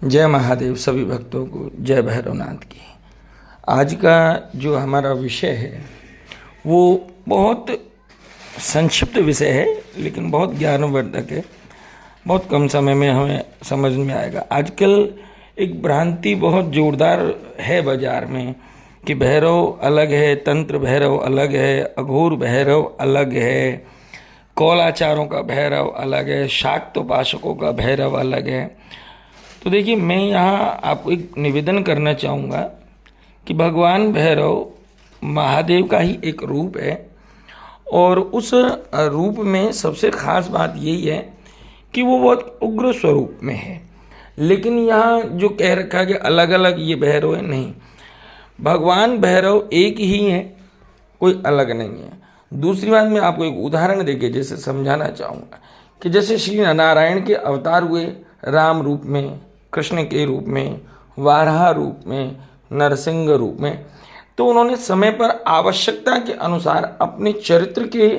जय महादेव। सभी भक्तों को जय भैरवनाथ की। आज का जो हमारा विषय है वो बहुत संक्षिप्त विषय है, लेकिन बहुत ज्ञानवर्धक है। बहुत कम समय में हमें समझ में आएगा। आजकल एक भ्रांति बहुत जोरदार है बाजार में कि भैरव अलग है, तंत्र भैरव अलग है, अघोर भैरव अलग है, कौलाचारों का भैरव अलग है, शाक्तोपासकों का भैरव अलग है। तो देखिए, मैं यहाँ आपको एक निवेदन करना चाहूँगा कि भगवान भैरव महादेव का ही एक रूप है, और उस रूप में सबसे खास बात यही है कि वो बहुत उग्र स्वरूप में है। लेकिन यहाँ जो कह रखा कि अलग अलग ये भैरव है, नहीं, भगवान भैरव एक ही है, कोई अलग नहीं है। दूसरी बात, मैं आपको एक उदाहरण देके जैसे समझाना चाहूँगा कि जैसे श्री नारायण के अवतार हुए राम रूप में, कृष्ण के रूप में, वाराह रूप में, नरसिंह रूप में, तो उन्होंने समय पर आवश्यकता के अनुसार अपने चरित्र के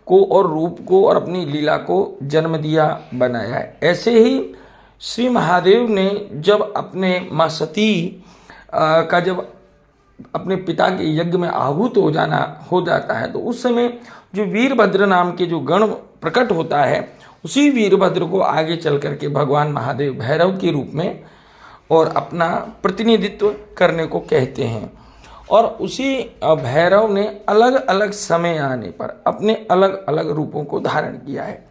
को और रूप को और अपनी लीला को जन्म दिया, बनाया है। ऐसे ही श्री महादेव ने जब अपने माँ सती का जब अपने पिता के यज्ञ में आहूत हो जाता है, तो उस समय जो वीरभद्र नाम के जो गण प्रकट होता है, उसी वीरभद्र को आगे चल करके भगवान महादेव भैरव के रूप में और अपना प्रतिनिधित्व करने को कहते हैं। और उसी भैरव ने अलग अलग समय आने पर अपने अलग अलग रूपों को धारण किया है।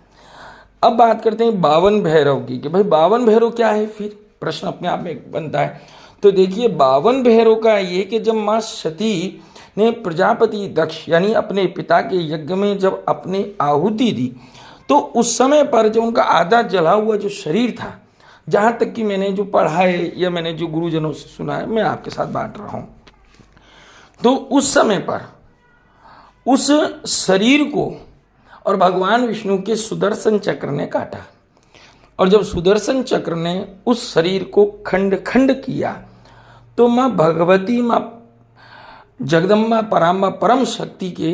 अब बात करते हैं 52 भैरव की कि भाई 52 भैरव क्या है, फिर प्रश्न अपने आप में बनता है। तो देखिए, 52 भैरव का ये कि जब माँ सती ने प्रजापति दक्ष यानी अपने पिता के यज्ञ में जब अपनी आहुति दी, तो उस समय पर जो उनका आधा जला हुआ जो शरीर था, जहाँ तक कि मैंने जो पढ़ा है या मैंने जो गुरुजनों से सुना है, मैं आपके साथ बांट रहा हूँ, तो उस समय पर उस शरीर को और भगवान विष्णु के सुदर्शन चक्र ने काटा, और जब सुदर्शन चक्र ने उस शरीर को खंड खंड किया, तो माँ भगवती, माँ जगदम्बा पराम्बा परम शक्ति के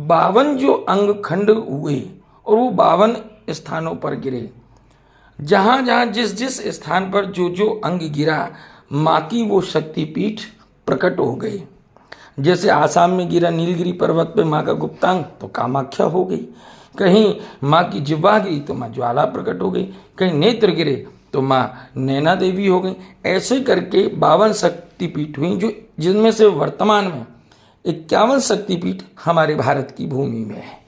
52 जो अंग खंड हुए, और वो 52 स्थानों पर गिरे। जहाँ जहाँ जिस जिस स्थान पर जो जो अंग गिरा, माँ की वो शक्तिपीठ प्रकट हो गई। जैसे आसाम में गिरा नीलगिरी पर्वत पे माँ का गुप्तांग, तो कामाख्या हो गई। कहीं माँ की जिह्वा गिरी तो माँ ज्वाला प्रकट हो गई। कहीं नेत्र गिरे तो माँ नैना देवी हो गई। ऐसे करके 52 शक्तिपीठ हुई, जो जिनमें से वर्तमान में 51 शक्तिपीठ हमारे भारत की भूमि में है,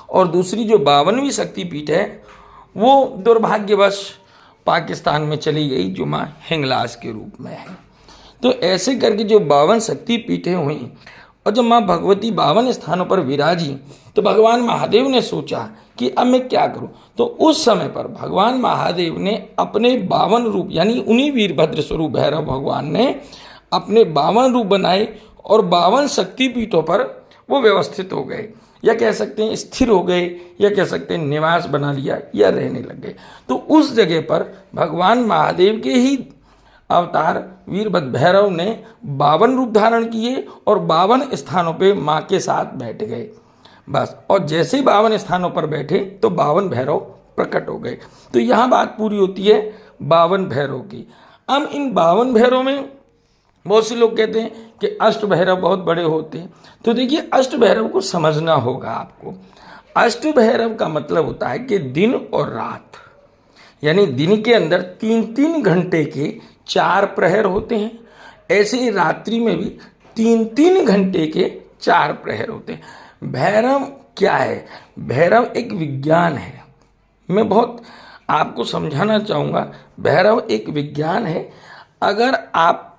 और दूसरी जो 52वीं शक्तिपीठ है वो दुर्भाग्यवश पाकिस्तान में चली गई, जो माँ हिंगलाज के रूप में है। तो ऐसे करके जो 52 शक्तिपीठें हुई, और जब माँ भगवती 52 स्थानों पर विराजी, तो भगवान महादेव ने सोचा कि अब मैं क्या करूं। तो उस समय पर भगवान महादेव ने अपने 52 रूप, यानी उन्हीं वीरभद्र स्वरूप भैरव भगवान ने अपने 52 रूप बनाए, और 52 शक्तिपीठों पर वो व्यवस्थित हो गए, या कह सकते हैं स्थिर हो गए, या कह सकते हैं निवास बना लिया, या रहने लग गए। तो उस जगह पर भगवान महादेव के ही अवतार वीरभद्र भैरव ने 52 रूप धारण किए, और 52 स्थानों पे माँ के साथ बैठ गए, बस। और जैसे ही 52 स्थानों पर बैठे तो 52 भैरव प्रकट हो गए। तो यहाँ बात पूरी होती है 52 भैरव की। अब इन 52 भैरव में बहुत से लोग कहते हैं कि अष्ट भैरव बहुत बड़े होते हैं। तो देखिए, अष्ट भैरव को समझना होगा आपको। अष्ट भैरव का मतलब होता है कि दिन और रात, यानी दिन के अंदर 3-3 घंटे के 4 प्रहर होते हैं, ऐसे ही रात्रि में भी 3-3 घंटे के 4 प्रहर होते हैं। भैरव क्या है? भैरव एक विज्ञान है। मैं बहुत आपको समझाना चाहूँगा, भैरव एक विज्ञान है। अगर आप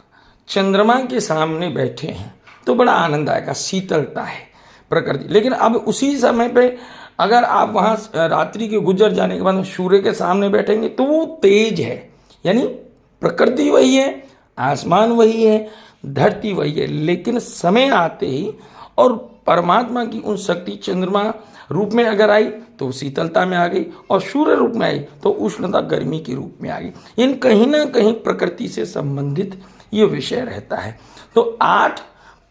चंद्रमा के सामने बैठे हैं तो बड़ा आनंद आएगा, शीतलता है प्रकृति। लेकिन अब उसी समय पे अगर आप वहाँ रात्रि के गुजर जाने के बाद सूर्य के सामने बैठेंगे तो वो तेज है, यानी प्रकृति वही है, आसमान वही है, धरती वही है, लेकिन समय आते ही और परमात्मा की उन शक्ति चंद्रमा रूप में अगर आई तो शीतलता में आ गई, और सूर्य रूप में आई तो उष्णता गर्मी के रूप में आ गई। इन कहीं ना कहीं प्रकृति से संबंधित ये विषय रहता है। तो 8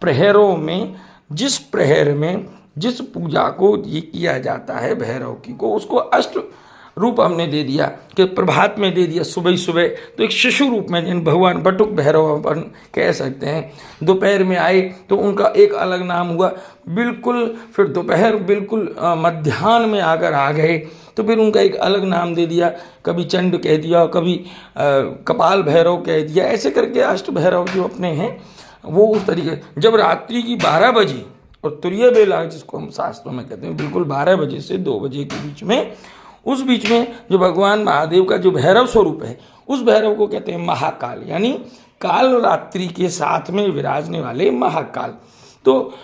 प्रहरों में जिस प्रहर में जिस पूजा को ये किया जाता है भैरव की को, उसको अष्ट रूप हमने दे दिया कि प्रभात में दे दिया सुबह सुबह, तो एक शिशु रूप में जिन भगवान बटुक भैरव अपन कह सकते हैं। दोपहर में आए तो उनका एक अलग नाम हुआ, बिल्कुल फिर दोपहर बिल्कुल मध्याह्न में आकर आ गए तो फिर उनका एक अलग नाम दे दिया, कभी चंड कह दिया, कभी कपाल भैरव कह दिया, ऐसे करके अष्ट भैरव जो अपने हैं वो उस तरीके। जब रात्रि की 12 बजे और तुरीय बेला जिसको हम शास्त्रों में कहते हैं, बिल्कुल 12 बजे से 2 बजे के बीच में, उस बीच में जो भगवान महादेव का जो भैरव स्वरूप है उस भैरव को कहते हैं महाकाल, यानी काल रात्रि के साथ में विराजने वाले महाकाल। तो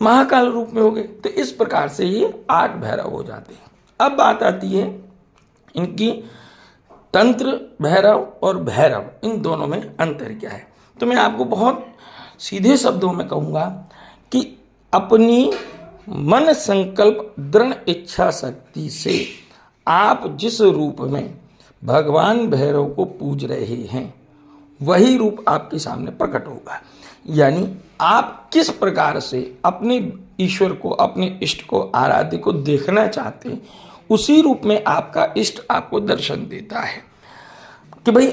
महाकाल रूप में हो गए। तो इस प्रकार से ये 8 भैरव हो जाते हैं। अब बात आती है इनकी तंत्र भैरव और भैरव, इन दोनों में अंतर क्या है। तो मैं आपको बहुत सीधे शब्दों में कहूँगा कि अपनी मन संकल्प दृढ़ इच्छा शक्ति से आप जिस रूप में भगवान भैरव को पूज रहे हैं वही रूप आपके सामने प्रकट होगा। यानी आप किस प्रकार से अपने ईश्वर को, अपने इष्ट को, आराध्य को देखना चाहते हैं, उसी रूप में आपका इष्ट आपको दर्शन देता है। कि भाई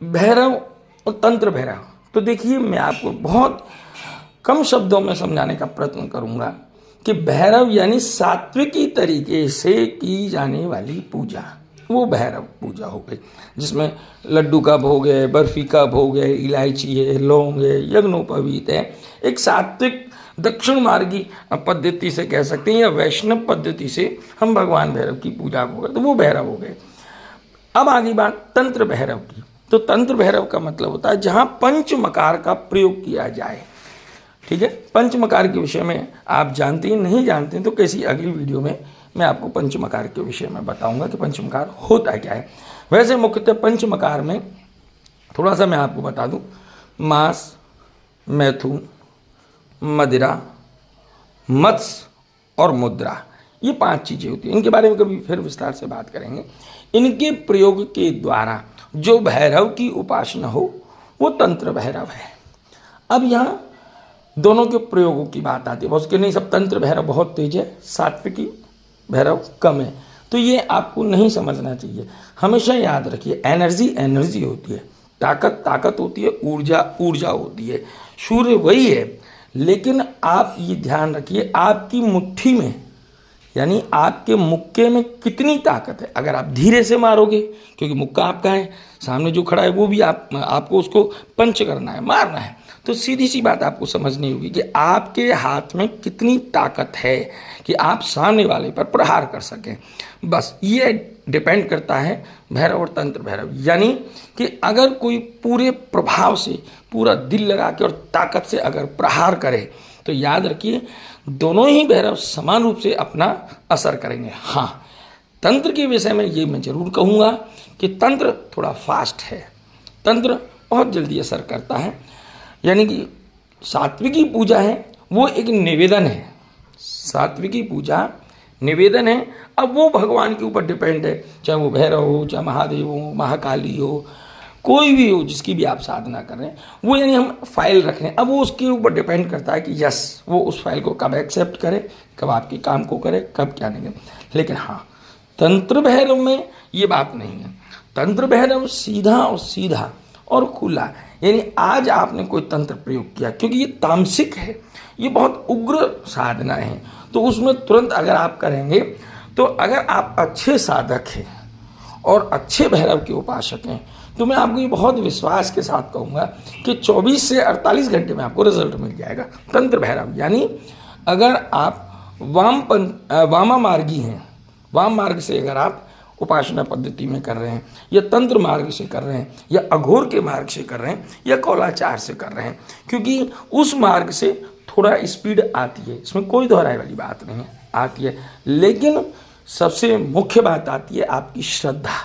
भैरव और तंत्र भैरव, तो देखिए मैं आपको बहुत कम शब्दों में समझाने का प्रयत्न करूंगा कि भैरव यानी सात्विकी तरीके से की जाने वाली पूजा, वो भैरव पूजा हो गई, जिसमें लड्डू का भोग है, बर्फी का भोग है, इलायची है, लौंग है, यज्ञोपवीत है। एक सात्विक दक्षिण मार्गी पद्धति से कह सकते हैं या वैष्णव पद्धति से हम भगवान भैरव की पूजा को करते, तो वो भैरव हो गए। अब आगे बात तंत्र भैरव की। तो तंत्र भैरव का मतलब होता है जहां पंचमकार का प्रयोग किया जाए। ठीक है, पंचमकार के विषय में आप जानते हैं, नहीं जानते हैं तो किसी अगली वीडियो में मैं आपको पंचमकार के विषय में बताऊंगा कि पंचमकार होता क्या है। वैसे मुख्यतः पंचमकार में थोड़ा सा मैं आपको बता दूं, मांस, मैथुन, मदिरा, मत्स्य और मुद्रा, ये 5 चीजें होती हैं। इनके बारे में कभी फिर विस्तार से बात करेंगे। इनके प्रयोग के द्वारा जो भैरव की उपासना हो वो तंत्र भैरव है। अब यहाँ दोनों के प्रयोगों की बात आती है। बहुत के नहीं, सब तंत्र भैरव बहुत तेज है, सात्विकी भैरव कम है, तो ये आपको नहीं समझना चाहिए। हमेशा याद रखिए, एनर्जी एनर्जी होती है, ताकत ताकत होती है, ऊर्जा ऊर्जा होती है। सूर्य वही है, लेकिन आप ये ध्यान रखिए आपकी मुट्ठी में, यानी आपके मुक्के में कितनी ताकत है। अगर आप धीरे से मारोगे, क्योंकि मुक्का आपका है, सामने जो खड़ा है वो भी आपको उसको पंच करना है, मारना है, तो सीधी सी बात आपको समझनी होगी कि आपके हाथ में कितनी ताकत है कि आप सामने वाले पर प्रहार कर सकें। बस ये डिपेंड करता है भैरव और तंत्र भैरव। यानी कि अगर कोई पूरे प्रभाव से, पूरा दिल लगा के और ताकत से अगर प्रहार करे, तो याद रखिए दोनों ही भैरव समान रूप से अपना असर करेंगे। हाँ, तंत्र के विषय में ये मैं जरूर कहूँगा कि तंत्र थोड़ा फास्ट है, तंत्र बहुत जल्दी असर करता है। यानी कि सात्विकी पूजा है वो एक निवेदन है, सात्विकी पूजा निवेदन है। अब वो भगवान के ऊपर डिपेंड है, चाहे वो भैरव हो, चाहे महादेव हो, महाकाली हो, कोई भी हो जिसकी भी आप साधना कर रहे हैं, वो यानी हम फाइल रख रहे हैं। अब वो उसके ऊपर डिपेंड करता है कि यस वो उस फाइल को कब एक्सेप्ट करे, कब आपके काम को करे, कब क्या नहीं करे। लेकिन हाँ, तंत्र भैरव में ये बात नहीं है। तंत्र भैरव सीधा और सीधा और खुला, यानी आज आपने कोई तंत्र प्रयोग किया, क्योंकि ये तामसिक है, ये बहुत उग्र साधना है, तो उसमें तुरंत अगर आप करेंगे, तो अगर आप अच्छे साधक हैं और अच्छे भैरव के उपासक हैं, तो मैं आपको ये बहुत विश्वास के साथ कहूँगा कि 24 से 48 घंटे में आपको रिजल्ट मिल जाएगा। तंत्र भैरव यानी अगर आप वामा मार्गी हैं, वाम मार्ग से अगर आप उपासना पद्धति में कर रहे हैं, या तंत्र मार्ग से कर रहे हैं, या अघोर के मार्ग से कर रहे हैं, या कौलाचार से कर रहे हैं, क्योंकि उस मार्ग से थोड़ा स्पीड आती है, इसमें कोई दोहराई वाली बात नहीं है, आती है। लेकिन सबसे मुख्य बात आती है आपकी श्रद्धा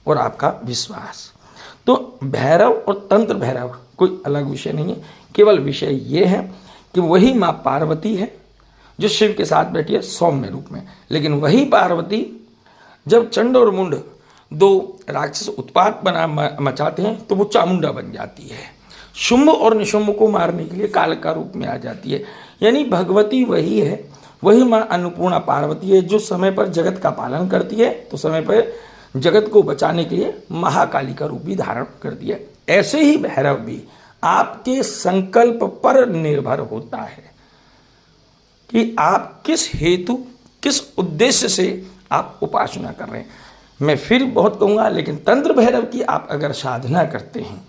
और आपका विश्वास। तो भैरव और तंत्र भैरव कोई अलग विषय नहीं है, केवल विषय ये है कि वही माँ पार्वती है जो शिव के साथ बैठी है सौम्य रूप में, लेकिन वही पार्वती जब चंड और मुंड 2 राक्षस उत्पात मचाते हैं तो वो चामुंडा बन जाती है, शुंभ और निशुंभ को मारने के लिए काल का रूप में आ जाती है। यानी भगवती वही है वही माँ अन्नपूर्णा पार्वती है जो समय पर जगत का पालन करती है, तो समय पर जगत को बचाने के लिए महाकाली का रूप भी धारण करती है। ऐसे ही भैरव भी आपके संकल्प पर निर्भर होता है कि आप किस हेतु, किस उद्देश्य से आप उपासना कर रहे हैं। मैं फिर बहुत कहूँगा, लेकिन तंत्र भैरव की आप अगर साधना करते हैं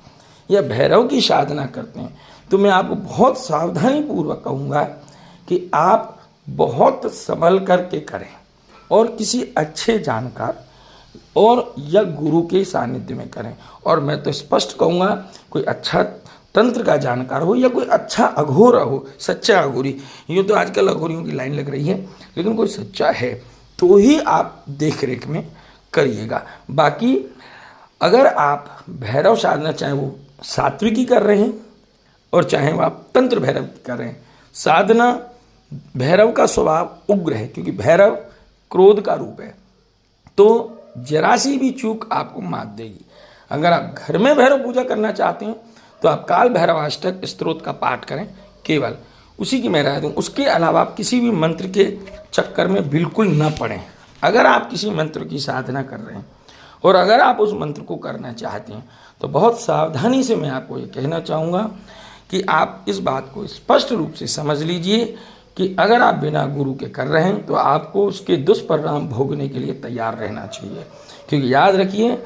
या भैरव की साधना करते हैं तो मैं आपको बहुत सावधानी पूर्वक कहूँगा कि आप बहुत संभल करके करें और किसी अच्छे जानकार और या गुरु के सानिध्य में करें। और मैं तो स्पष्ट कहूँगा, कोई अच्छा तंत्र का जानकार हो या कोई अच्छा अघोर हो, सच्चा अघोरी, यूँ तो आजकल अघोरियों की लाइन लग रही है, लेकिन कोई सच्चा है तो ही आप देख रेख में करिएगा। बाकी अगर आप भैरव साधना चाहे वो सात्विकी कर रहे हैं और चाहे वो आप तंत्र भैरव की कर रहे हैं, साधना भैरव का स्वभाव उग्र है, क्योंकि भैरव क्रोध का रूप है, तो जरा सी भी चूक आपको मात देगी। अगर आप घर में भैरव पूजा करना चाहते हैं तो आप काल भैरवाष्टक स्तोत्र का पाठ करें, केवल उसी की मैं राय दूँ। उसके अलावा आप किसी भी मंत्र के चक्कर में बिल्कुल न पड़ें। अगर आप किसी मंत्र की साधना कर रहे हैं और अगर आप उस मंत्र को करना चाहते हैं तो बहुत सावधानी से मैं आपको ये कहना चाहूँगा कि आप इस बात को स्पष्ट रूप से समझ लीजिए कि अगर आप बिना गुरु के कर रहे हैं तो आपको उसके दुष्परिणाम भोगने के लिए तैयार रहना चाहिए। क्योंकि याद रखिए,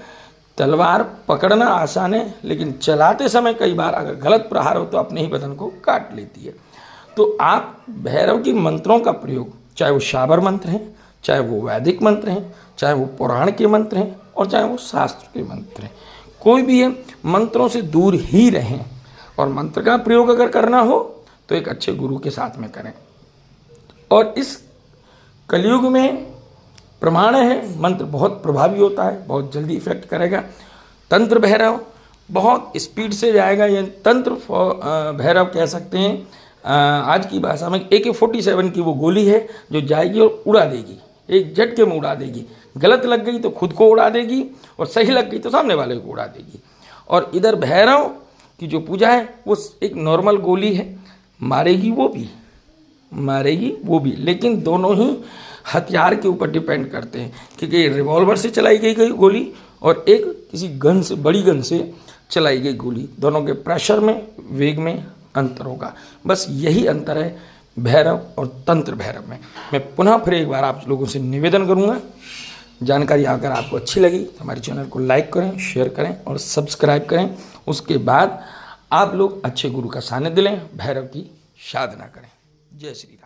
तलवार पकड़ना आसान है, लेकिन चलाते समय कई बार अगर गलत प्रहार हो तो अपने ही बदन को काट लेती है। तो आप भैरव के मंत्रों का प्रयोग, चाहे वो शाबर मंत्र हैं, चाहे वो वैदिक मंत्र हैं, चाहे वो पुराण के मंत्र हैं और चाहे वो शास्त्र के मंत्र हैं, कोई भी है, मंत्रों से दूर ही रहें। और मंत्र का प्रयोग अगर करना हो तो एक अच्छे गुरु के साथ में करें। और इस कलयुग में प्रमाण है, मंत्र बहुत प्रभावी होता है, बहुत जल्दी इफेक्ट करेगा। तंत्र भैरव बहुत स्पीड से जाएगा, ये तंत्र भैरव कह सकते हैं। आज की भाषा में AK-47 की वो गोली है जो जाएगी और उड़ा देगी, एक झटके में उड़ा देगी। गलत लग गई तो खुद को उड़ा देगी और सही लग गई तो सामने वाले को उड़ा देगी। और इधर भैरव की जो पूजा है वो एक नॉर्मल गोली है, मारेगी वो भी, लेकिन दोनों ही हथियार के ऊपर डिपेंड करते हैं, क्योंकि रिवॉल्वर से चलाई गई गोली और एक किसी गन से, बड़ी गन से चलाई गई गोली, दोनों के प्रेशर में, वेग में अंतर होगा। बस यही अंतर है भैरव और तंत्र भैरव में। मैं पुनः फिर एक बार आप लोगों से निवेदन करूंगा, जानकारी अगर आपको अच्छी लगी तो हमारे चैनल को लाइक करें, शेयर करें और सब्सक्राइब करें। उसके बाद आप लोग अच्छे गुरु का सानिध्य लें, भैरव की साधना करें। जय श्री राम।